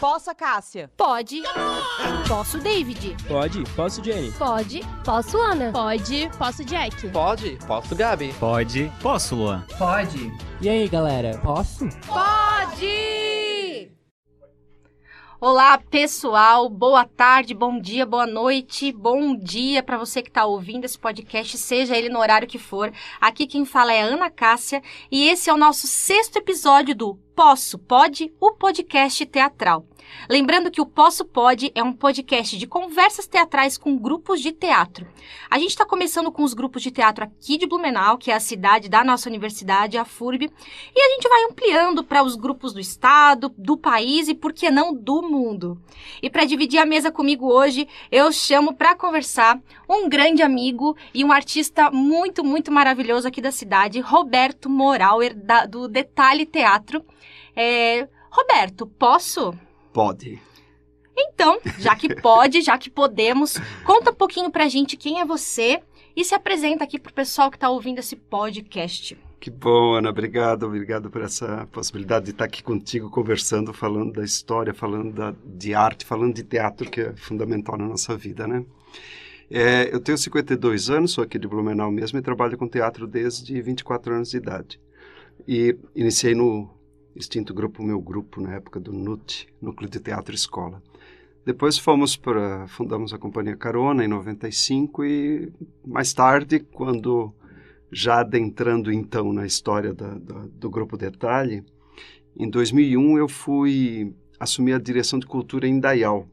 Posso, Cássia? Pode. Posso, David? Pode. Posso, Jenny? Pode. Posso, Ana? Pode. Posso, Jack? Pode. Posso, Gabi? Pode. Posso, Luan? Pode. E aí, galera, posso? Pode! Olá, pessoal. Boa tarde, bom dia, boa noite. Bom dia para você que está ouvindo esse podcast, seja ele no horário que for. Aqui quem fala é a Ana Cássia e esse é o nosso 6º episódio do Posso, Pode, o podcast teatral. Lembrando que o Posso Pode é um podcast de conversas teatrais com grupos de teatro. A gente está começando com os grupos de teatro aqui de Blumenau, que é a cidade da nossa universidade, a FURB, e a gente vai ampliando para os grupos do estado, do país e, por que não, do mundo. E para dividir a mesa comigo hoje, eu chamo para conversar um grande amigo e um artista muito, muito maravilhoso aqui da cidade, Roberto Morauer, do Detalhe Teatro. Roberto, posso? Pode. Então, já que pode, já que podemos, conta um pouquinho pra gente quem é você e se apresenta aqui pro pessoal que tá ouvindo esse podcast. Que bom, Ana. Obrigado por essa possibilidade de estar aqui contigo, conversando, falando da história, falando de arte, falando de teatro, que é fundamental na nossa vida, né? Eu tenho 52 anos, sou aqui de Blumenau mesmo e trabalho com teatro desde 24 anos de idade. E iniciei no extinto meu grupo, na época do NUT, Núcleo de Teatro Escola. Depois fundamos a Companhia Carona, em 95, e mais tarde, quando já adentrando então na história do Grupo Detalhe, em 2001 eu fui assumir a direção de cultura em Indaial,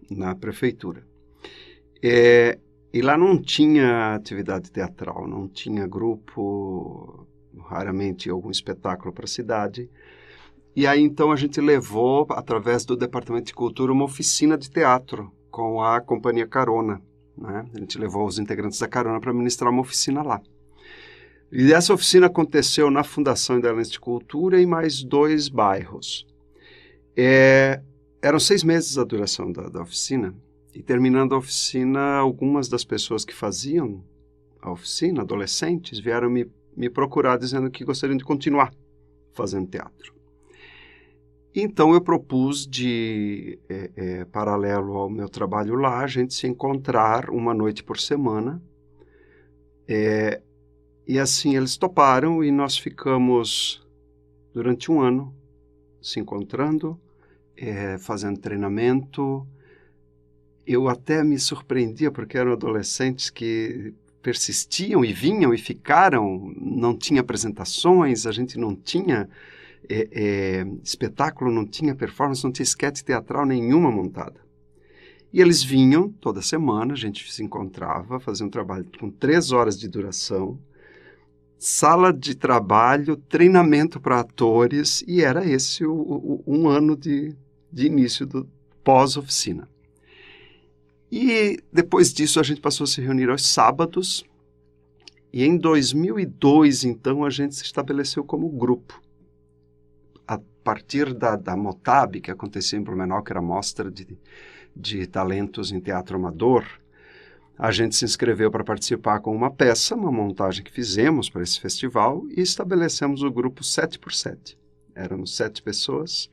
na prefeitura. E lá não tinha atividade teatral, não tinha grupo, raramente algum espetáculo para a cidade. E aí, então, a gente levou, através do Departamento de Cultura, uma oficina de teatro com a Companhia Carona, né? A gente levou os integrantes da Carona para ministrar uma oficina lá. E essa oficina aconteceu na Fundação Indaialense de Cultura e mais 2 bairros. Eram 6 meses a duração da oficina. E terminando a oficina, algumas das pessoas que faziam a oficina, adolescentes, vieram me procurar dizendo que gostariam de continuar fazendo teatro. Então eu propus paralelo ao meu trabalho lá, a gente se encontrar uma noite por semana. E assim eles toparam e nós ficamos durante um ano se encontrando, fazendo treinamento. Eu até me surpreendia porque eram adolescentes que persistiam e vinham e ficaram, não tinha apresentações, a gente não tinha espetáculo, não tinha performance, não tinha esquete teatral nenhuma montada. E eles vinham toda semana, a gente se encontrava, fazia um trabalho com 3 horas de duração, sala de trabalho, treinamento para atores, e era esse um ano de início do pós-oficina. E depois disso a gente passou a se reunir aos sábados e em 2002, então, a gente se estabeleceu como grupo. A partir da Motab, que acontecia em Blumenau, que era a mostra de talentos em teatro amador, a gente se inscreveu para participar com uma peça, uma montagem que fizemos para esse festival e estabelecemos o grupo 7x7. Éramos 7 pessoas.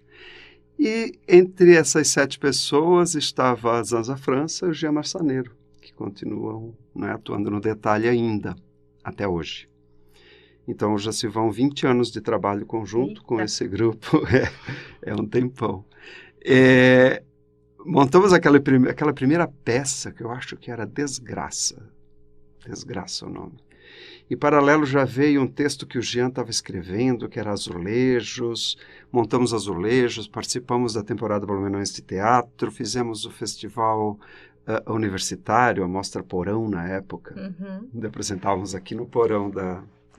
E entre essas 7 pessoas estava a Zanza França e o Jean Marçaneiro, que continuam, né, atuando no Detalhe ainda, até hoje. Então já se vão 20 anos de trabalho conjunto com esse grupo, é um tempão. Montamos aquela primeira peça, que eu acho que era Desgraça o nome. E paralelo já veio um texto que o Jean estava escrevendo, que era Azulejos. Montamos Azulejos, participamos da temporada Blumenauense de Teatro, fizemos o festival universitário, a Mostra Porão na época. Uhum. Apresentávamos aqui no Porão,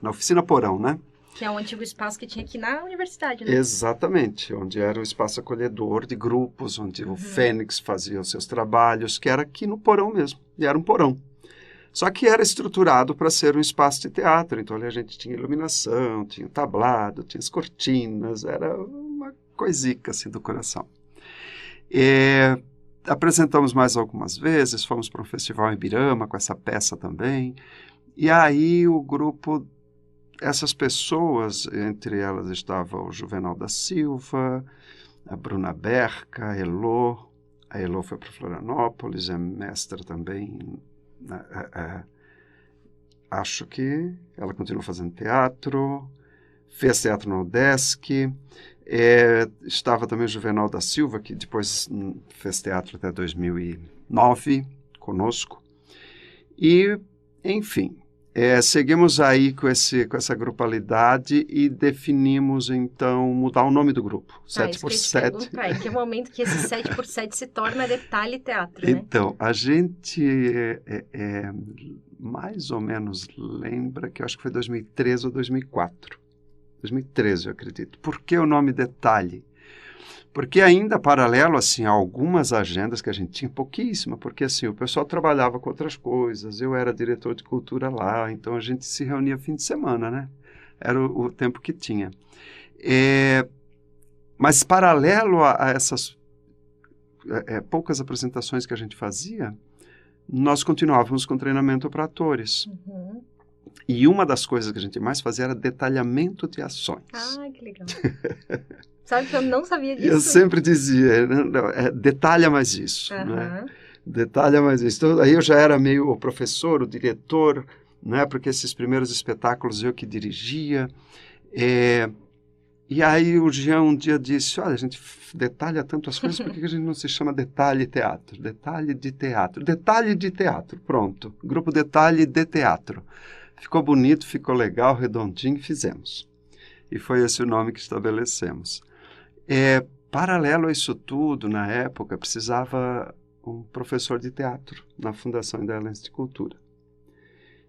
na oficina Porão, né? Que é o antigo espaço que tinha aqui na universidade, né? Exatamente, onde era o espaço acolhedor de grupos, onde o Fênix fazia os seus trabalhos, que era aqui no Porão mesmo, e era um porão. Só que era estruturado para ser um espaço de teatro, então ali a gente tinha iluminação, tinha tablado, tinha as cortinas, era uma coisica assim do coração. Apresentamos mais algumas vezes, fomos para um festival em Ibirama com essa peça também, e aí o grupo, essas pessoas, entre elas estava o Juvenal da Silva, a Bruna Berca, a Elô foi para Florianópolis, é mestra também, acho que ela continua fazendo teatro, fez teatro na UDESC, estava também o Juvenal da Silva, que depois fez teatro até 2009 conosco, e, enfim, seguimos aí com essa grupalidade e definimos, então, mudar o nome do grupo, 7x7. Em que momento que esse 7x7 se torna Detalhe Teatro, né? Então, a gente mais ou menos lembra que eu acho que foi 2013 ou 2004. 2013, eu acredito. Por que o nome Detalhe? Porque ainda paralelo, assim, a algumas agendas que a gente tinha, pouquíssima, porque, assim, o pessoal trabalhava com outras coisas, eu era diretor de cultura lá, então a gente se reunia fim de semana, né? Era o tempo que tinha. Mas paralelo a essas poucas apresentações que a gente fazia, nós continuávamos com treinamento para atores. Uhum. E uma das coisas que a gente mais fazia era detalhamento de ações. Ah, que legal. Sabe que eu não sabia disso? Eu sempre dizia, detalha mais isso, né? Detalha mais isso. Então, aí eu já era meio o professor, o diretor, né? Porque esses primeiros espetáculos eu que dirigia. E aí o Jean um dia disse, olha, a gente detalha tanto as coisas, por que a gente não se chama Detalhe Teatro? Detalhe de Teatro. Detalhe de Teatro, pronto. Grupo Detalhe de Teatro. Ficou bonito, ficou legal, redondinho, fizemos. E foi esse o nome que estabelecemos. Paralelo a isso tudo, na época, precisava um professor de teatro na Fundação Indaialense de Cultura.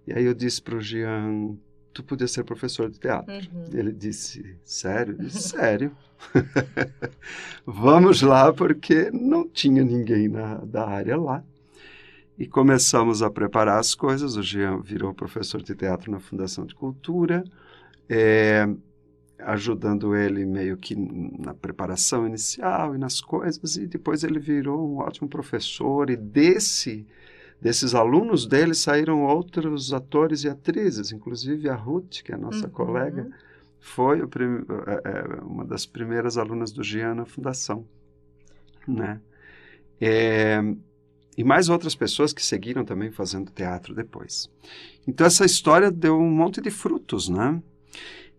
E aí eu disse para o Jean, tu podia ser professor de teatro. Uhum. Ele disse, sério? Eu disse, sério. Vamos lá, porque não tinha ninguém da área lá. E começamos a preparar as coisas. O Jean virou professor de teatro na Fundação de Cultura, ajudando ele meio que na preparação inicial e nas coisas, e depois ele virou um ótimo professor, e desses alunos dele saíram outros atores e atrizes, inclusive a Ruth, que é a nossa colega, foi uma das primeiras alunas do Jean na Fundação, né? E mais outras pessoas que seguiram também fazendo teatro depois. Então essa história deu um monte de frutos, né?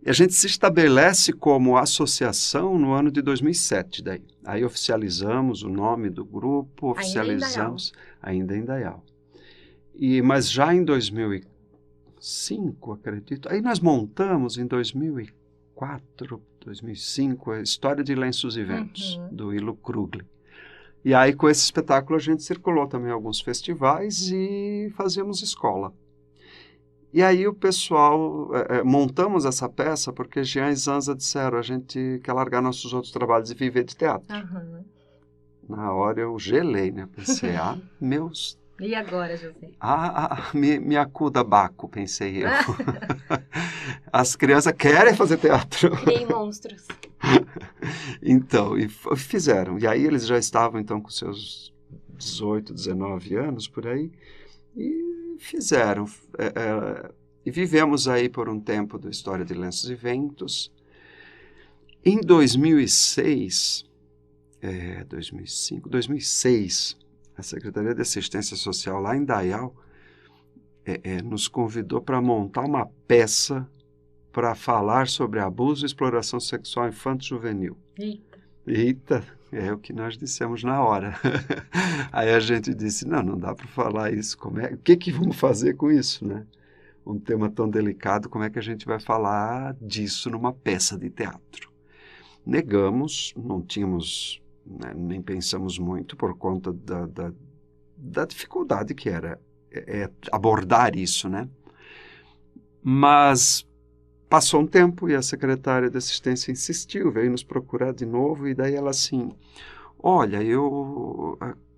E a gente se estabelece como associação no ano de 2007 daí. Aí oficializamos o nome do grupo, oficializamos ainda em Indaial. Mas já em 2005, acredito, aí nós montamos em 2004, 2005, a História de Lenços e Ventos, do Ilo Krugli. E aí com esse espetáculo a gente circulou também em alguns festivais e fazíamos escola. E aí o pessoal, montamos essa peça porque Jean e Zanza disseram, a gente quer largar nossos outros trabalhos e viver de teatro. Uhum. Na hora eu gelei, né? Pensei, meus... E agora, José? Me acuda Baco, pensei eu. As crianças querem fazer teatro. Criei monstros. Então, e fizeram. E aí eles já estavam, então, com seus 18, 19 anos, por aí, e fizeram. E vivemos aí por um tempo da História de Lenços e Ventos. Em 2006, 2006, a Secretaria de Assistência Social lá em Indaial nos convidou para montar uma peça para falar sobre abuso e exploração sexual infanto-juvenil. Eita, é o que nós dissemos na hora. Aí a gente disse, não dá para falar isso. O que vamos fazer com isso, né? Um tema tão delicado, como é que a gente vai falar disso numa peça de teatro? Negamos, não tínhamos, né, nem pensamos muito por conta da dificuldade que era abordar isso, né? Mas passou um tempo e a secretária de assistência insistiu, veio nos procurar de novo, e daí ela assim, olha, eu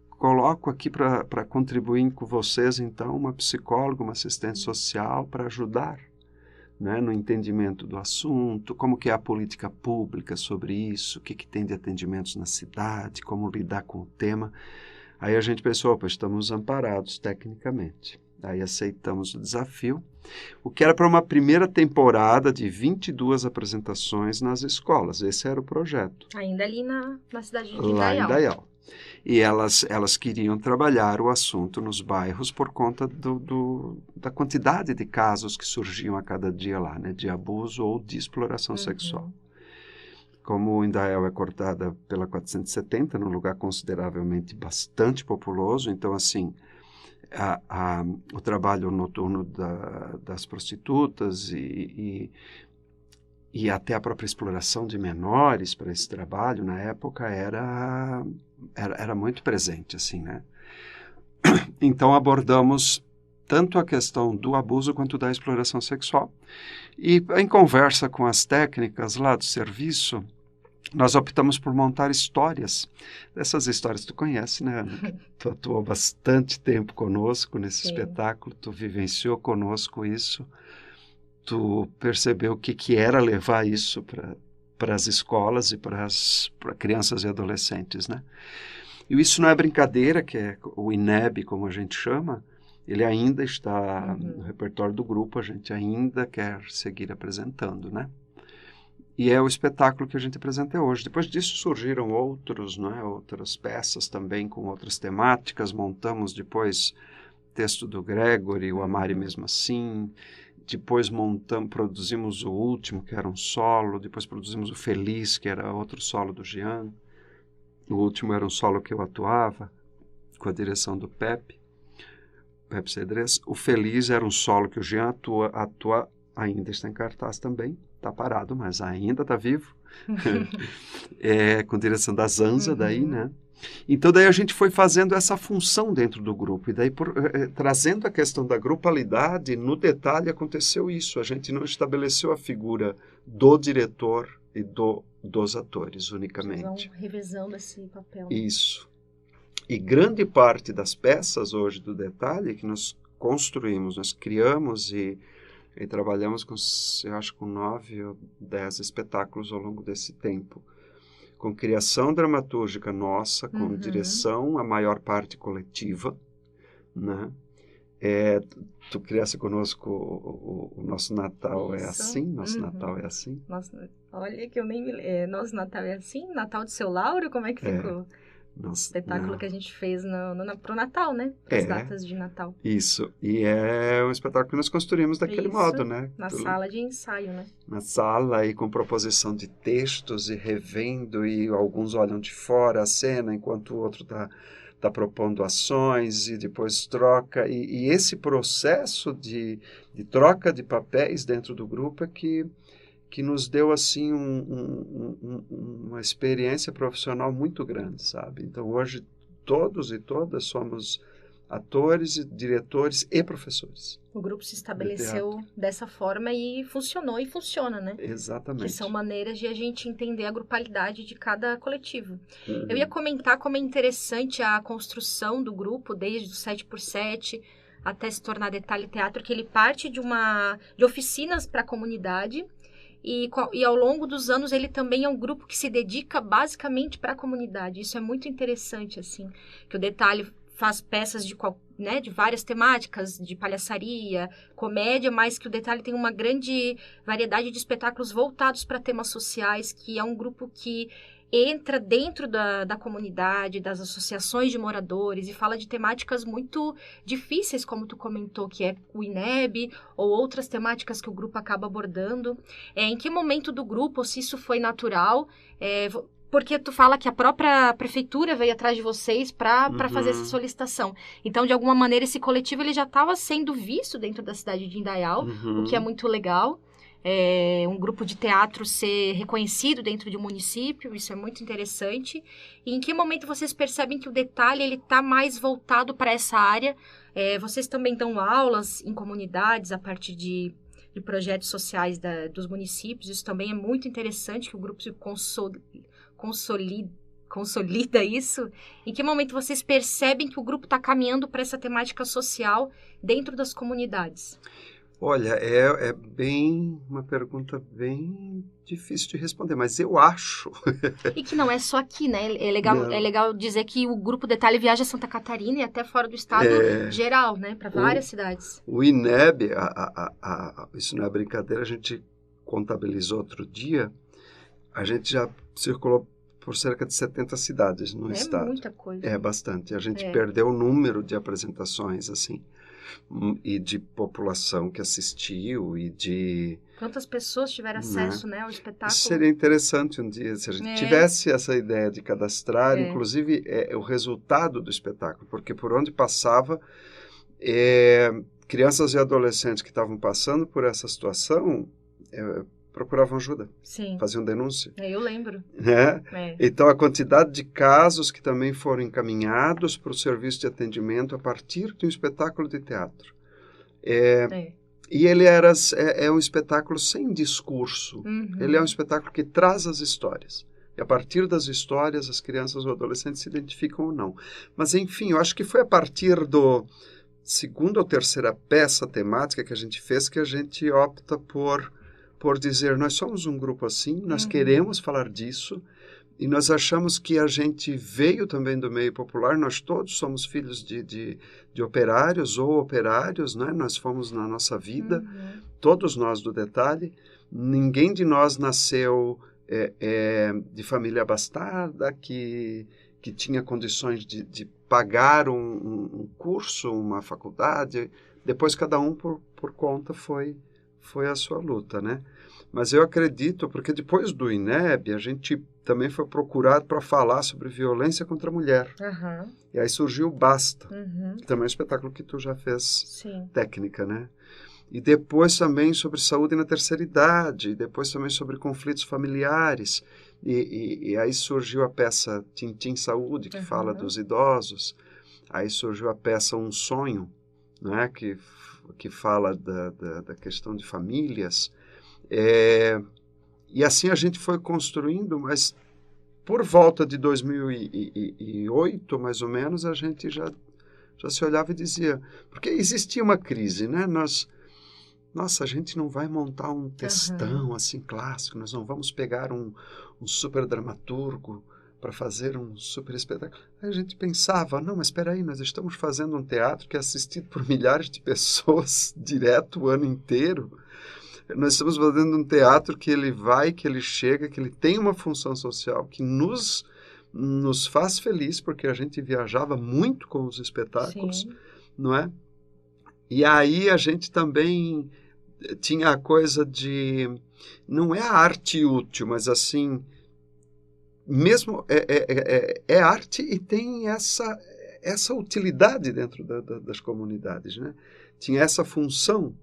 coloco aqui para contribuir com vocês, então, uma psicóloga, uma assistente social para ajudar, né, no entendimento do assunto, como que é a política pública sobre isso, o que tem de atendimentos na cidade, como lidar com o tema. Aí a gente pensou, estamos amparados tecnicamente. Aí aceitamos o desafio, o que era para uma primeira temporada de 22 apresentações nas escolas. Esse era o projeto. Ainda ali na cidade de Lá em Indaial. Indaial. E elas queriam trabalhar o assunto nos bairros por conta da quantidade de casos que surgiam a cada dia lá, né, de abuso ou de exploração sexual. Como Indaial é cortada pela 470, num lugar consideravelmente bastante populoso, então, assim, o trabalho noturno das prostitutas e até a própria exploração de menores para esse trabalho, na época, era muito presente, assim, né? Então, abordamos tanto a questão do abuso quanto da exploração sexual. E, em conversa com as técnicas lá do serviço, nós optamos por montar histórias. Essas histórias tu conhece, né, Ana? Tu atuou bastante tempo conosco nesse espetáculo, tu vivenciou conosco isso, tu percebeu o que era levar isso para as escolas e para crianças e adolescentes, né? E isso não é brincadeira, que é o INEB, como a gente chama, ele ainda está no repertório do grupo, a gente ainda quer seguir apresentando, né? E é o espetáculo que a gente apresenta hoje. Depois disso surgiram outros, né, outras peças também com outras temáticas. Montamos depois texto do Gregory, o Amare Mesmo Assim. Depois produzimos o último, que era um solo. Depois produzimos o Feliz, que era outro solo do Jean. O último era um solo que eu atuava, com a direção do Pepe Cedrez. O Feliz era um solo que o Jean atua, ainda está em cartaz também. Está parado, mas ainda está vivo. Com direção da Zanza, daí, né? Então, daí a gente foi fazendo essa função dentro do grupo. E daí, trazendo a questão da grupalidade, no detalhe aconteceu isso. A gente não estabeleceu a figura do diretor e dos atores unicamente. Vocês vão revezando esse papel. Isso. E grande parte das peças hoje do detalhe que nós construímos, nós criamos e trabalhamos com, eu acho, com 9 ou 10 espetáculos ao longo desse tempo. Com criação dramatúrgica nossa, com direção, a maior parte coletiva, né? Tu criaste conosco o Nosso Natal Isso. É Assim? Nosso Natal é Assim? Nossa, olha que eu nem me lembro. Nosso Natal é Assim? Natal do Seu Lauro? Como é que ficou? Espetáculo que a gente fez pro Natal, né? As datas de Natal. Isso. E é um espetáculo que nós construímos daquele modo, né? Na sala de ensaio, né? Na sala e com proposição de textos e revendo, e alguns olham de fora a cena, enquanto o outro está propondo ações e depois troca. E esse processo de troca de papéis dentro do grupo é que nos deu, assim, uma experiência profissional muito grande, sabe? Então, hoje, todos e todas somos atores, diretores e professores. O grupo se estabeleceu dessa forma e funcionou e funciona, né? Exatamente. Que são maneiras de a gente entender a grupalidade de cada coletivo. Eu ia comentar como é interessante a construção do grupo, desde o 7x7 até se tornar Detalhe Teatro, que ele parte de oficinas para a comunidade. E ao longo dos anos ele também é um grupo que se dedica basicamente para a comunidade. Isso é muito interessante, assim, que o Detalhe faz peças de várias temáticas, de palhaçaria, comédia, mas que o Detalhe tem uma grande variedade de espetáculos voltados para temas sociais, que é um grupo que entra dentro da comunidade, das associações de moradores e fala de temáticas muito difíceis, como tu comentou, que é o INEB ou outras temáticas que o grupo acaba abordando. Em que momento do grupo, ou se isso foi natural, porque tu fala que a própria prefeitura veio atrás de vocês para fazer essa solicitação. Então, de alguma maneira, esse coletivo ele já estava sendo visto dentro da cidade de Indaial, o que é muito legal. Um grupo de teatro ser reconhecido dentro de um município, isso é muito interessante. E em que momento vocês percebem que o Detalhe ele está mais voltado para essa área? Vocês também dão aulas em comunidades a partir de projetos sociais dos municípios, isso também é muito interessante, que o grupo se consolida isso. Em que momento vocês percebem que o grupo está caminhando para essa temática social dentro das comunidades? Olha, é bem uma pergunta bem difícil de responder, mas eu acho. E que não é só aqui, né? É Não. legal dizer que o Grupo Detalhe viaja a Santa Catarina e até fora do estado geral, né? Para várias cidades. O INEB, isso não é brincadeira, a gente contabilizou outro dia, a gente já circulou por cerca de 70 cidades no estado. É muita coisa. É bastante. A gente perdeu o número de apresentações, assim, e de população que assistiu e de... Quantas pessoas tiveram acesso, né, ao espetáculo? Isso seria interessante um dia, se a gente tivesse essa ideia de cadastrar, inclusive, o resultado do espetáculo, porque por onde passava, crianças e adolescentes que estavam passando por essa situação procuravam ajuda, faziam denúncia. Eu lembro. Então, a quantidade de casos que também foram encaminhados para o serviço de atendimento a partir de um espetáculo de teatro. E ele é um espetáculo sem discurso. Ele é um espetáculo que traz as histórias. E a partir das histórias, as crianças ou adolescentes se identificam ou não. Mas, enfim, eu acho que foi a partir do segunda ou terceira peça temática que a gente fez que a gente opta por dizer, nós somos um grupo assim, nós queremos falar disso, e nós achamos que a gente veio também do meio popular, nós todos somos filhos de operários ou operários, né? Nós fomos na nossa vida, todos nós do Detalhe, ninguém de nós nasceu de família abastada, que tinha condições de pagar um curso, uma faculdade, depois cada um por conta foi a sua luta, né? Mas eu acredito, porque depois do INEB, a gente também foi procurado para falar sobre violência contra a mulher. E aí surgiu o Basta, que também é um espetáculo que tu já fez técnica, né? E depois também sobre saúde na terceira idade, e depois também sobre conflitos familiares. E aí surgiu a peça Tintim Saúde, que fala dos idosos. Aí surgiu a peça Um Sonho, né? Que fala da questão de famílias. E assim a gente foi construindo, mas por volta de 2008, mais ou menos, a gente já se olhava e dizia... Porque existia uma crise, né? Nossa, a gente não vai montar um textão assim clássico, nós não vamos pegar um super dramaturgo para fazer um super espetáculo. Aí a gente pensava, não, mas espera aí, nós estamos fazendo um teatro que é assistido por milhares de pessoas direto o ano inteiro. Nós estamos fazendo um teatro que ele vai, que ele chega, que ele tem uma função social, que nos faz feliz, porque a gente viajava muito com os espetáculos, não é? E aí a gente também tinha a coisa de... Não é a arte útil, mas assim... Mesmo é arte e tem essa utilidade dentro das comunidades, né? Tinha essa função.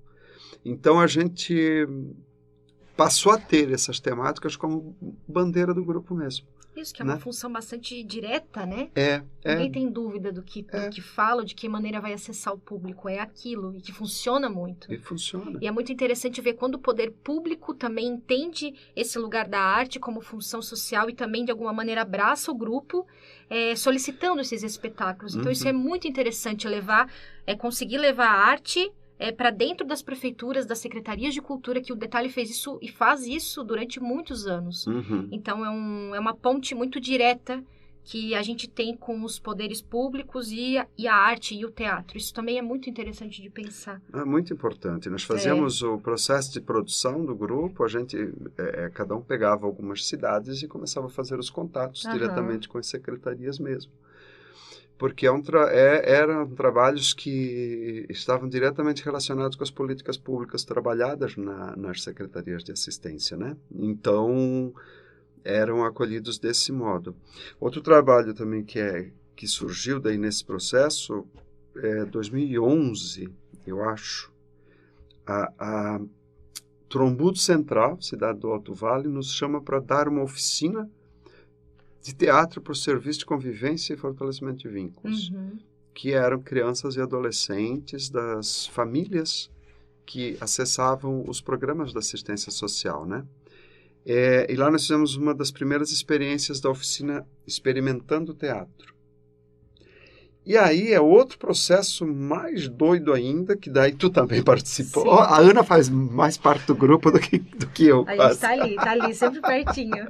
Então a gente passou a ter essas temáticas como bandeira do grupo mesmo. Isso, que é uma função bastante direta, né? Ninguém tem dúvida do que fala, de que maneira vai acessar o público. É aquilo, e que funciona muito. E funciona. E é muito interessante ver quando o poder público também entende esse lugar da arte como função social e também, de alguma maneira, abraça o grupo, solicitando esses espetáculos. Então, isso é muito interessante, conseguir levar a arte... para dentro das prefeituras, das secretarias de cultura, que o Detalhe fez isso e faz isso durante muitos anos. Então, é uma ponte muito direta que a gente tem com os poderes públicos e a arte e o teatro. Isso também é muito interessante de pensar. É muito importante. Nós fazíamos o processo de produção do grupo, a gente, cada um pegava algumas cidades e começava a fazer os contatos diretamente com as secretarias mesmo. Porque eram trabalhos que estavam diretamente relacionados com as políticas públicas trabalhadas nas secretarias de assistência, né? Então, eram acolhidos desse modo. Outro trabalho também que surgiu daí nesse processo, 2011, eu acho, a Trombudo Central, cidade do Alto Vale, nos chama para dar uma oficina de teatro para o serviço de convivência e fortalecimento de vínculos, que eram crianças e adolescentes das famílias que acessavam os programas da assistência social, né? E lá nós fizemos uma das primeiras experiências da oficina experimentando teatro. E aí é outro processo mais doido ainda, que daí tu também participou. Sim. A Ana faz mais parte do grupo do que eu. A gente tá ali, sempre pertinho.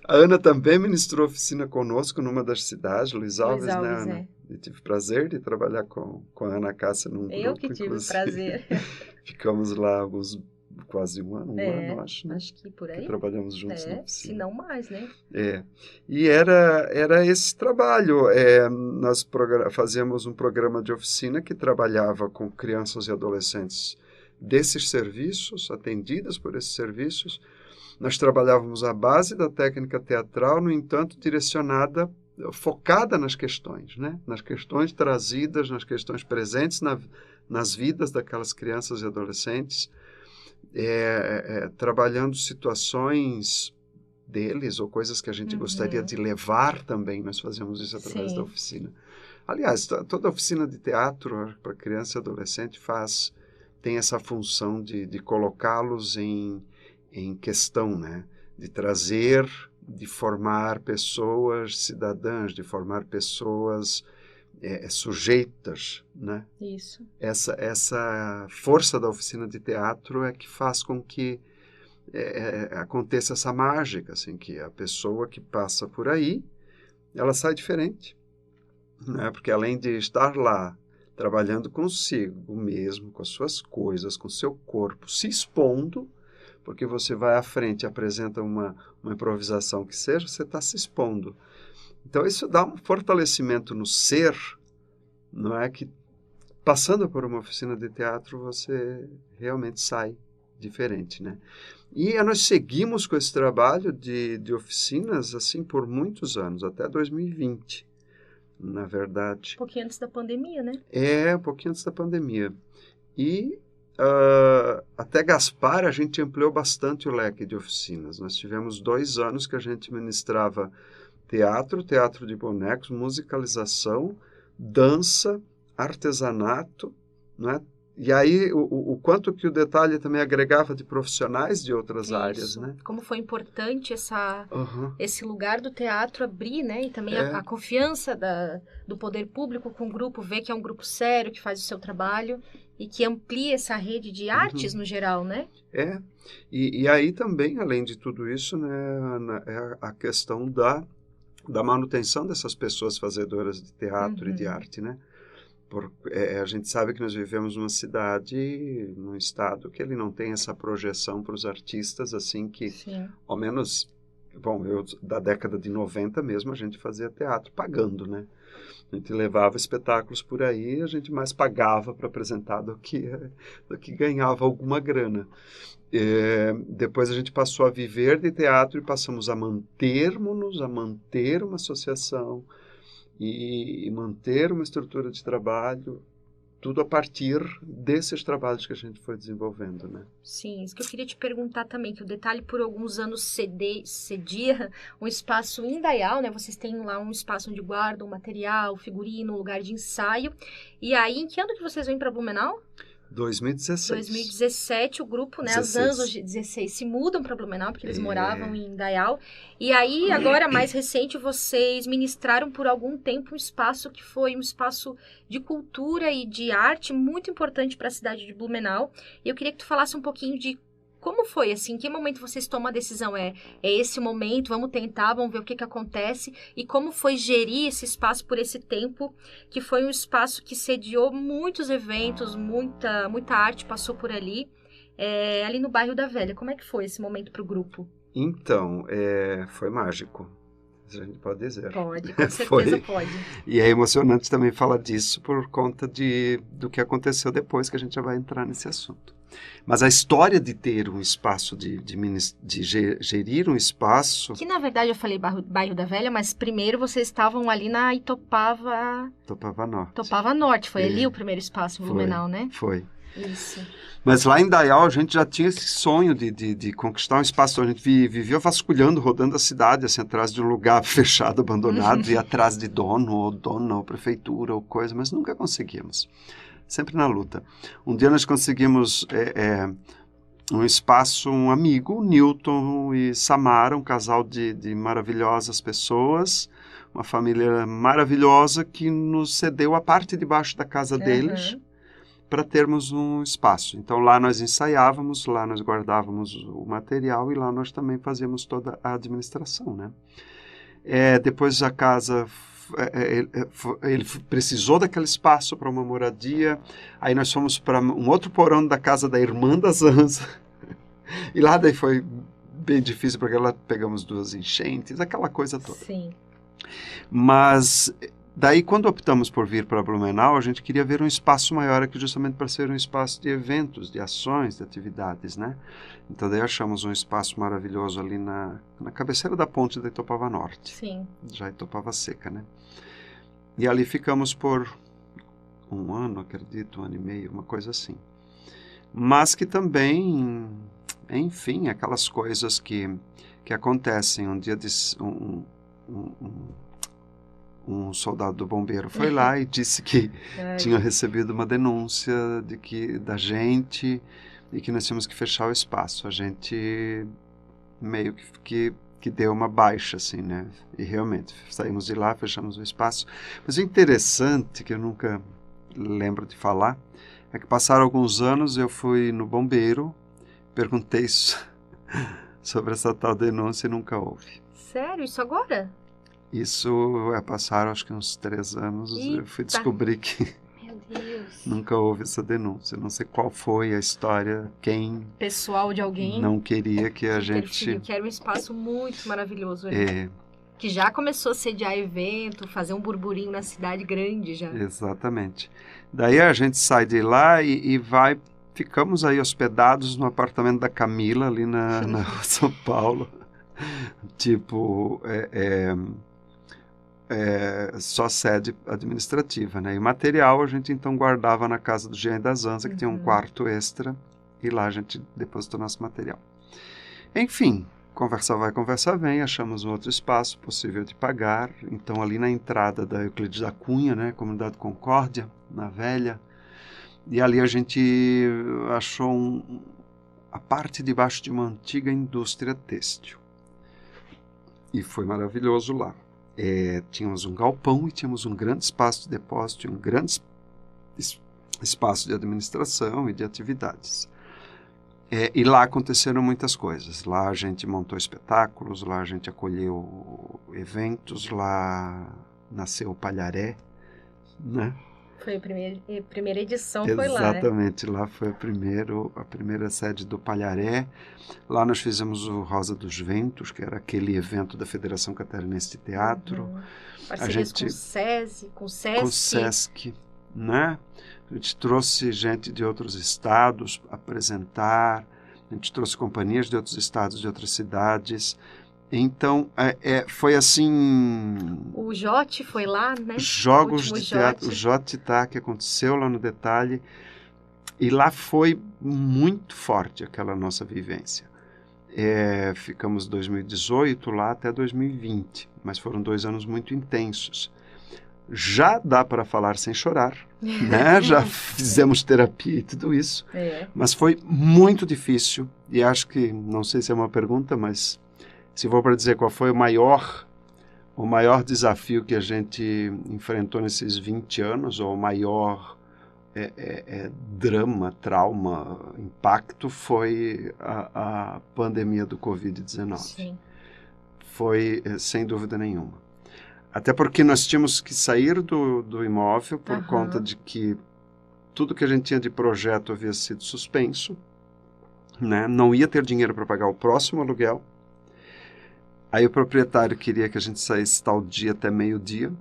A Ana também ministrou oficina conosco numa das cidades, Luiz Alves, né, Ana? É. Eu tive o prazer de trabalhar com a Ana Cássia num grupo. Eu que tive o prazer. Ficamos lá quase um ano, acho, né? Acho que por aí. Que trabalhamos juntos na oficina. Se não mais, né? E era esse trabalho. Nós fazíamos um programa de oficina que trabalhava com crianças e adolescentes desses serviços, atendidas por esses serviços. Nós trabalhávamos a base da técnica teatral, no entanto, focada nas questões, né? Nas questões trazidas, nas questões presentes nas vidas daquelas crianças e adolescentes, trabalhando situações deles ou coisas que a gente gostaria de levar também. Nós fazíamos isso através da oficina. Aliás, toda oficina de teatro para criança e adolescente tem essa função de colocá-los em questão, né? De trazer, de formar pessoas cidadãs, de formar pessoas sujeitas, né? Isso. Essa força da oficina de teatro é que faz com que aconteça essa mágica, assim, que a pessoa que passa por aí, ela sai diferente, né? Porque além de estar lá trabalhando consigo mesmo, com as suas coisas, com o seu corpo, se expondo, porque você vai à frente e apresenta uma improvisação que seja, você está se expondo. Então, isso dá um fortalecimento no ser, não é? Que passando por uma oficina de teatro, você realmente sai diferente, né? E nós seguimos com esse trabalho de oficinas, assim, por muitos anos, até 2020, na verdade. Um pouquinho antes da pandemia, né? Um pouquinho antes da pandemia. E até Gaspar, a gente ampliou bastante o leque de oficinas. Nós tivemos 2 anos que a gente ministrava teatro de bonecos, musicalização, dança, artesanato, né? E aí o quanto que o detalhe também agregava de profissionais de outras áreas, né? Como foi importante esse lugar do teatro abrir, né? E também a confiança do poder público com o grupo, ver que é um grupo sério, que faz o seu trabalho e que amplia essa rede de artes no geral, né? E aí também, além de tudo isso, né, a questão da manutenção dessas pessoas fazedoras de teatro e de arte, né? A gente sabe que nós vivemos numa cidade, num estado que ele não tem essa projeção para os artistas, assim, que, ao menos, da década de 90 mesmo, a gente fazia teatro pagando, né? A gente levava espetáculos por aí, a gente mais pagava para apresentar do que ganhava alguma grana. Depois a gente passou a viver de teatro e passamos a manter uma associação, e manter uma estrutura de trabalho, tudo a partir desses trabalhos que a gente foi desenvolvendo, né? Sim, isso que eu queria te perguntar também, que o detalhe por alguns anos cedia um espaço em Indaial, né? Vocês têm lá um espaço onde guardam material, figurino, um lugar de ensaio. E aí, em que ano que vocês vêm para Blumenau? 2017, o grupo, né, 16. As Anjos de 16 se mudam para Blumenau, porque eles moravam em Indaial. E aí, agora, mais recente, vocês ministraram por algum tempo um espaço que foi um espaço de cultura e de arte muito importante para a cidade de Blumenau. E eu queria que tu falasse um pouquinho de como foi, assim, em que momento vocês tomam a decisão? É esse momento, vamos tentar, vamos ver o que acontece. E como foi gerir esse espaço por esse tempo, que foi um espaço que sediou muitos eventos, muita arte passou por ali, ali no bairro da Velha. Como é que foi esse momento para o grupo? Então, foi mágico, a gente pode dizer. Pode, com certeza pode. E é emocionante também falar disso por conta do que aconteceu depois, que a gente já vai entrar nesse assunto. Mas a história de ter um espaço, de gerir um espaço... Que, na verdade, eu falei bairro da Velha, mas primeiro vocês estavam ali na Itopava Norte. Itopava Norte, foi ali o primeiro espaço em Blumenau, né? Foi. Isso. Mas lá em Indaial a gente já tinha esse sonho de conquistar um espaço. A gente vivia vasculhando, rodando a cidade, assim, atrás de um lugar fechado, abandonado, e atrás de dono, ou dona, ou prefeitura, ou coisa, mas nunca conseguimos. Sempre na luta. Um dia nós conseguimos um espaço, um amigo, Newton e Samara, um casal de maravilhosas pessoas, uma família maravilhosa que nos cedeu a parte de baixo da casa deles para termos um espaço. Então lá nós ensaiávamos, lá nós guardávamos o material e lá nós também fazíamos toda a administração, né? Depois a casa, ele precisou daquele espaço para uma moradia, aí nós fomos para um outro porão da casa da irmã da Zanza, e lá daí foi bem difícil, porque lá pegamos 2 enchentes, aquela coisa toda. Sim. Mas daí, quando optamos por vir para Blumenau, a gente queria ver um espaço maior aqui, justamente para ser um espaço de eventos, de ações, de atividades, né? Então, daí achamos um espaço maravilhoso ali na cabeceira da ponte da Itopava Norte. Sim. Já Itopava Seca, né? E ali ficamos por 1 ano, acredito, 1 ano e meio, uma coisa assim. Mas que também, enfim, aquelas coisas que acontecem. Um dia um soldado do bombeiro foi lá e disse que tinha recebido uma denúncia da gente e que nós tínhamos que fechar o espaço. A gente meio que deu uma baixa, assim, né? E realmente, saímos de lá, fechamos o espaço. Mas o interessante, que eu nunca lembro de falar, é que passaram alguns anos, eu fui no bombeiro, perguntei sobre essa tal denúncia e nunca houve. Sério? Isso agora? Isso passaram acho que uns 3 anos. Eita. Eu fui descobrir que Meu Deus. nunca houve essa denúncia. Não sei qual foi a história, quem Pessoal de alguém não queria que a gente... que era um espaço muito maravilhoso ali. Que já começou a sediar evento, fazer um burburinho na cidade grande já. Exatamente. Daí a gente sai de lá e vai... Ficamos aí hospedados no apartamento da Camila, ali na Rua São Paulo. Tipo... só sede administrativa, né? E material a gente então guardava na casa do Jean e da Zanza, que tinha um quarto extra, e lá a gente depositou nosso material. Enfim, conversa vai, conversa vem, achamos um outro espaço possível de pagar, então ali na entrada da Euclides da Cunha, né, Comunidade Concórdia, na Velha, e ali a gente achou a parte de baixo de uma antiga indústria têxtil. E foi maravilhoso lá. Tínhamos um galpão e tínhamos um grande espaço de depósito e um grande espaço de administração e de atividades. E lá aconteceram muitas coisas. Lá a gente montou espetáculos, lá a gente acolheu eventos, lá nasceu o Palharé, né? Foi a primeira edição, foi lá, né? Exatamente, lá foi a primeira sede do Palharé. Lá nós fizemos o Rosa dos Ventos, que era aquele evento da Federação Catarinense de Teatro. Parcerias com o SESI, com o SESC. Com o SESC, né? A gente trouxe gente de outros estados para apresentar, a gente trouxe companhias de outros estados, de outras cidades. Então, foi assim... O Jote foi lá, né? Jogos de teatro, o Jote que aconteceu lá no Detalhe. E lá foi muito forte aquela nossa vivência. Ficamos 2018 lá até 2020, mas foram 2 anos muito intensos. Já dá para falar sem chorar, né? Já fizemos terapia e tudo isso. Mas foi muito difícil. E acho que, não sei se é uma pergunta, mas... Se for para dizer qual foi o maior desafio que a gente enfrentou nesses 20 anos, ou o maior drama, trauma, impacto, foi a pandemia do Covid-19. Sim. Foi, sem dúvida nenhuma. Até porque nós tínhamos que sair do imóvel por conta de que tudo que a gente tinha de projeto havia sido suspenso, né? Não ia ter dinheiro para pagar o próximo aluguel. Aí o proprietário queria que a gente saísse tal dia até meio-dia,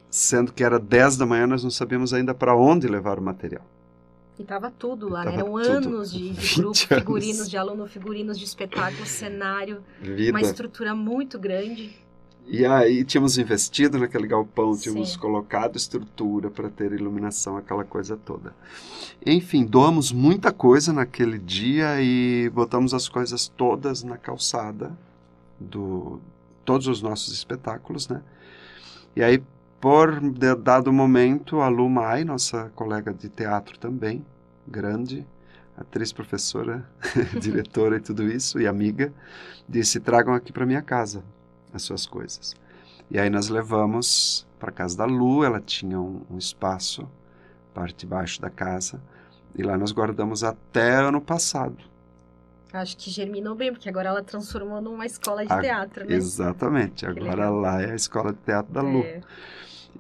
sendo que era 10 da manhã, nós não sabíamos ainda para onde levar o material. E estava tudo lá, né? Eram anos de grupo, figurinos de aluno, figurinos de espetáculo, cenário, uma estrutura muito grande. E aí tínhamos investido naquele galpão, tínhamos colocado estrutura para ter iluminação, aquela coisa toda. Enfim, doamos muita coisa naquele dia e botamos as coisas todas na calçada, todos os nossos espetáculos, né? E aí, por dado momento, a Lu Mai, nossa colega de teatro também, grande, atriz, professora, diretora e tudo isso, e amiga, disse, tragam aqui para minha casa as suas coisas. E aí nós levamos para a casa da Lu, ela tinha um espaço, parte de baixo da casa, e lá nós guardamos até ano passado. Acho que germinou bem, porque agora ela transformou numa escola de teatro, né? Exatamente, Que agora legal. lá é a escola de teatro da Lu. É.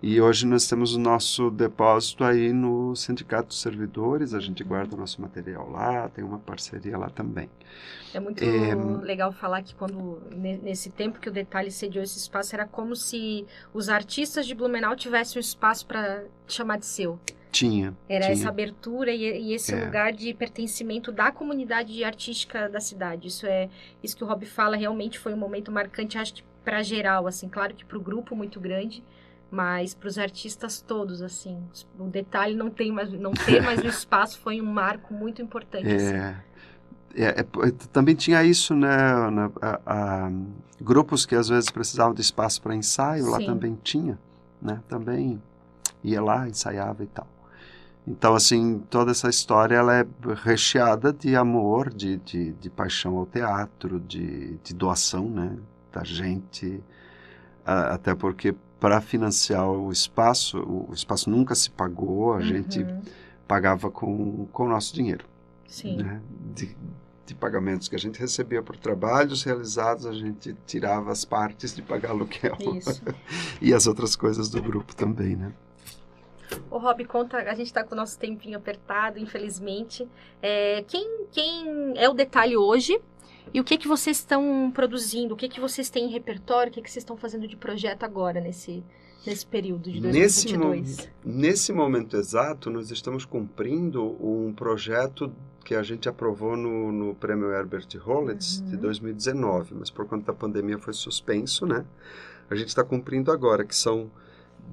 E hoje nós temos o nosso depósito aí no Sindicato dos Servidores, a gente guarda o nosso material lá, tem uma parceria lá também. É muito legal falar que quando, nesse tempo que o Detalhe cediou esse espaço, era como se os artistas de Blumenau tivessem um espaço para chamar de seu. Tinha. Essa abertura e esse lugar de pertencimento da comunidade artística da cidade. Isso que o Rob fala realmente foi um momento marcante, acho que para geral, assim, claro que para o grupo muito grande, mas para os artistas todos, assim, o Detalhe não ter mais um espaço foi um marco muito importante. Assim. Também tinha isso, né? Grupos que às vezes precisavam de espaço para ensaio, lá também tinha, né? Também ia lá, ensaiava e tal. Então, assim, toda essa história ela é recheada de amor, de paixão ao teatro, de doação, né? Da gente, até porque para financiar o espaço nunca se pagou, a gente pagava com o nosso dinheiro. Sim. Né? De pagamentos que a gente recebia por trabalhos realizados, a gente tirava as partes de pagar aluguel. Isso. E as outras coisas do grupo também, né? Ô, Rob, conta, a gente está com o nosso tempinho apertado, infelizmente. Quem é o Detalhe hoje? E o que vocês estão produzindo? O que vocês têm em repertório? O que vocês estão fazendo de projeto agora, nesse período de 2022? Nesse momento exato, nós estamos cumprindo um projeto que a gente aprovou no Prêmio Herbert Rollins de 2019, mas por conta da pandemia foi suspenso, né? A gente está cumprindo agora, que são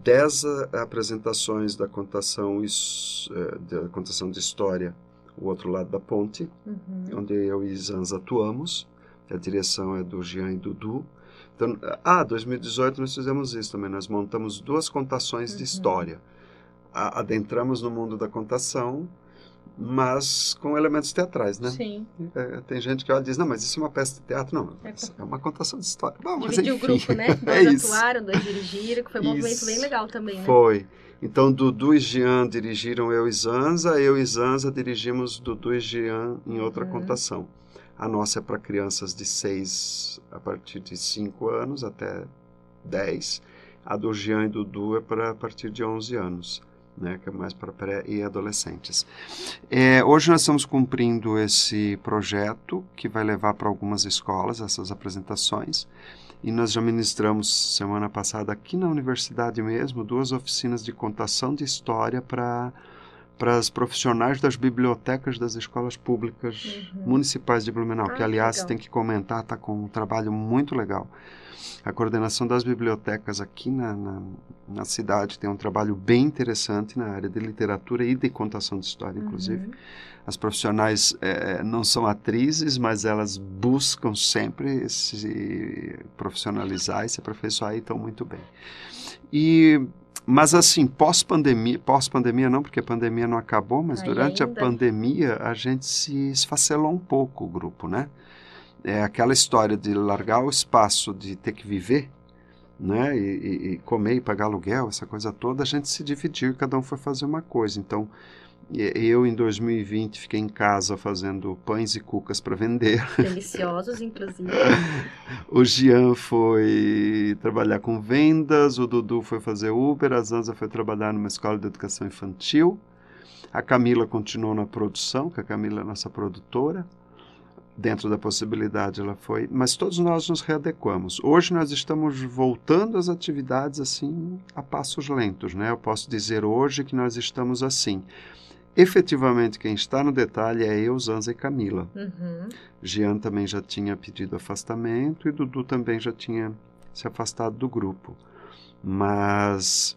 10 apresentações da contação de história, o outro lado da ponte, onde eu e Zanza atuamos. A direção é do Jean e Dudu. Então, 2018 nós fizemos isso também, nós montamos 2 contações de história. Adentramos no mundo da contação, mas com elementos teatrais, né? Sim. Tem gente que olha e diz, não, mas isso é uma peça de teatro. Não, é uma contação de história. Bom, dividiu o grupo, né? 2 atuaram, 2 dirigiram, que foi um movimento bem legal também, né? Foi. Então, Dudu e Jean dirigiram eu e Zanza dirigimos Dudu e Jean em outra contação. A nossa é para crianças de 6 a partir de 5 anos até 10. A do Jean e Dudu é para a partir de 11 anos. Né, que é mais para pré e adolescentes. Hoje nós estamos cumprindo esse projeto que vai levar para algumas escolas essas apresentações, e nós já ministramos semana passada aqui na universidade mesmo 2 oficinas de contação de história para as profissionais das bibliotecas das escolas públicas municipais de Blumenau, que aliás tem que comentar, está com um trabalho muito legal. A coordenação das bibliotecas aqui na cidade tem um trabalho bem interessante na área de literatura e de contação de história, inclusive. As profissionais não são atrizes, mas elas buscam sempre se profissionalizar e se aperfeiçoar e estão muito bem. Mas assim, pós-pandemia não, porque a pandemia não acabou, mas durante a pandemia a gente se esfacelou um pouco o grupo, né? Aquela história de largar o espaço, de ter que viver, né, e comer e pagar aluguel, essa coisa toda, a gente se dividiu e cada um foi fazer uma coisa. Então, eu em 2020 fiquei em casa fazendo pães e cucas para vender. Deliciosos, inclusive. O Jean foi trabalhar com vendas, o Dudu foi fazer Uber, a Zanza foi trabalhar numa escola de educação infantil, a Camila continuou na produção, que a Camila é nossa produtora. Dentro da possibilidade ela foi, mas todos nós nos readequamos. Hoje nós estamos voltando às atividades assim a passos lentos, né? Eu posso dizer hoje que nós estamos assim. Efetivamente quem está no Detalhe é eu, Zanza e Camila. Jean também já tinha pedido afastamento e Dudu também já tinha se afastado do grupo. Mas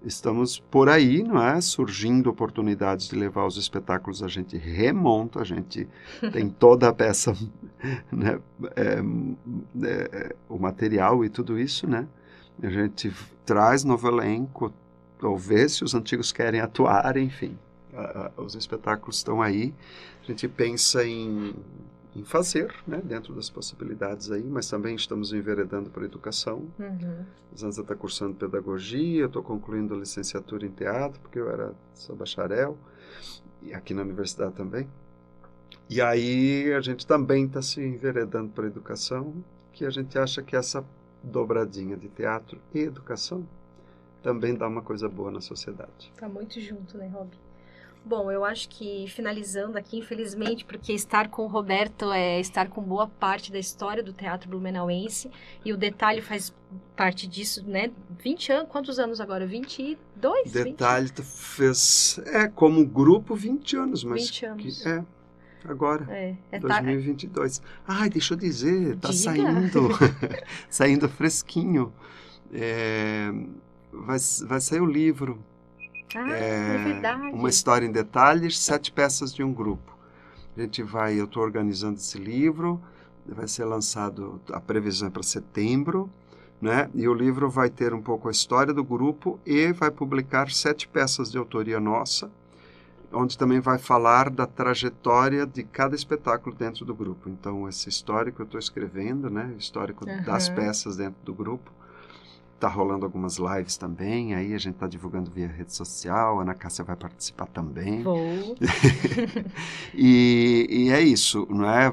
estamos por aí, não é? Surgindo oportunidades de levar os espetáculos, a gente remonta, a gente tem toda a peça, né? O material e tudo isso, né? A gente traz novo elenco, ou vê se os antigos querem atuar, enfim. Os espetáculos estão aí. A gente pensa em em fazer, né, dentro das possibilidades aí, mas também estamos enveredando para a educação. A Zanza está cursando pedagogia, eu estou concluindo a licenciatura em teatro, porque sou bacharel, e aqui na universidade também. E aí a gente também está se enveredando para a educação, que a gente acha que essa dobradinha de teatro e educação também dá uma coisa boa na sociedade. Tá muito junto, né, Rob? Bom, eu acho que finalizando aqui, infelizmente, porque estar com o Roberto é estar com boa parte da história do teatro blumenauense, e o Detalhe faz parte disso, né? 20 anos, quantos anos agora? 22? Detalhe 20? Fez, como grupo, 20 anos. Mas 20 anos. Agora, 2022. Ai, deixa eu dizer, tá saindo fresquinho. Vai sair o livro. É verdade. Uma história em detalhes, 7 peças de um grupo. Eu estou organizando esse livro, vai ser lançado, a previsão é para setembro, né? E o livro vai ter um pouco a história do grupo e vai publicar 7 peças de autoria nossa, onde também vai falar da trajetória de cada espetáculo dentro do grupo. Então, esse histórico eu estou escrevendo, né? O histórico das peças dentro do grupo. Está rolando algumas lives também, aí a gente está divulgando via rede social, a Ana Cássia vai participar também. Vou. E é isso, não é?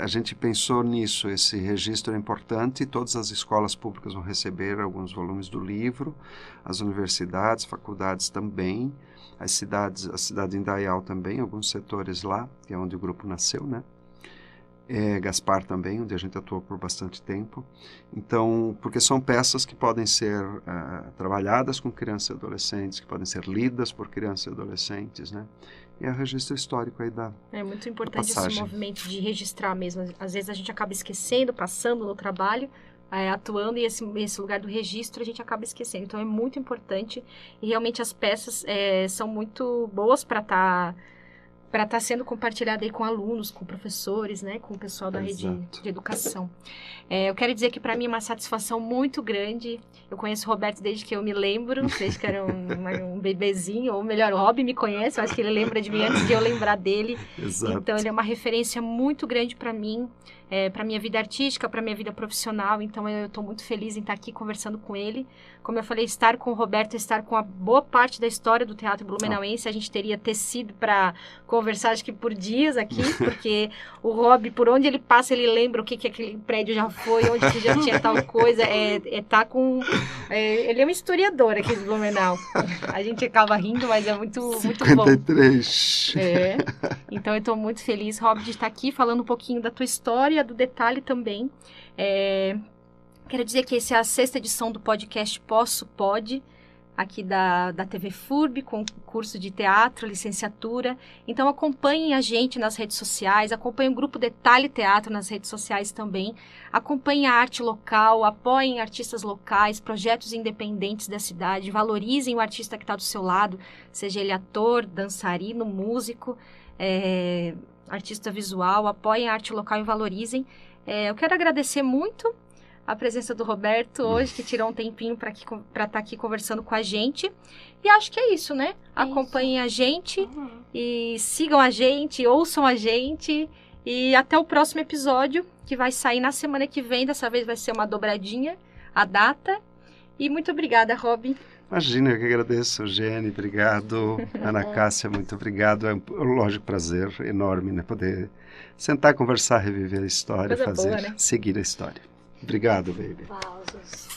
A gente pensou nisso, esse registro é importante, todas as escolas públicas vão receber alguns volumes do livro, as universidades, faculdades também, a cidade de Indaial também, alguns setores lá, que é onde o grupo nasceu, né? Gaspar também, onde a gente atuou por bastante tempo. Então, porque são peças que podem ser trabalhadas com crianças e adolescentes, que podem ser lidas por crianças e adolescentes, né? E é o registro histórico aí É muito importante esse movimento de registrar mesmo. Às vezes a gente acaba esquecendo, passando no trabalho, atuando, e esse lugar do registro a gente acaba esquecendo. Então é muito importante, e realmente as peças são muito boas para estar sendo compartilhada aí com alunos, com professores, né, com o pessoal da rede de educação. Eu quero dizer que para mim é uma satisfação muito grande. Eu conheço o Roberto desde que eu me lembro, desde que era um bebezinho, ou melhor, o Rob me conhece, eu acho que ele lembra de mim antes de eu lembrar dele. Exato. Então ele é uma referência muito grande para mim, para minha vida artística, para minha vida profissional. Então eu estou muito feliz em estar aqui conversando com ele. Como eu falei, estar com o Roberto, estar com a boa parte da história do teatro blumenauense, a gente teria tecido para conversar, acho que por dias aqui, porque o Rob, por onde ele passa, ele lembra o que aquele prédio já foi, onde que já tinha tal coisa. Ele é um historiador aqui de Blumenau. A gente acaba rindo, mas é muito bom. 53. Então eu estou muito feliz, Rob, de estar aqui falando um pouquinho da tua história, do Detalhe também. Quero dizer que essa é a 6ª edição do podcast Pode, aqui da TV FURB, com curso de teatro, licenciatura. Então acompanhem a gente nas redes sociais, acompanhem o grupo Detalhe Teatro nas redes sociais também, acompanhem a arte local, apoiem artistas locais, projetos independentes da cidade, valorizem o artista que está do seu lado, seja ele ator, dançarino, músico, artista visual, apoiem a arte local e valorizem. Eu quero agradecer muito a presença do Roberto hoje, que tirou um tempinho para estar aqui conversando com a gente. E acho que é isso, né? Acompanhem a gente e sigam a gente, ouçam a gente. E até o próximo episódio, que vai sair na semana que vem. Dessa vez vai ser uma dobradinha, a data. E muito obrigada, Rob. Imagina, eu que agradeço, Gene, obrigado. Ana Cássia, muito obrigado. É um lógico prazer enorme, né? Poder sentar, conversar, reviver a história, Coisa boa, né? Seguir a história. Obrigado, baby. Aplausos.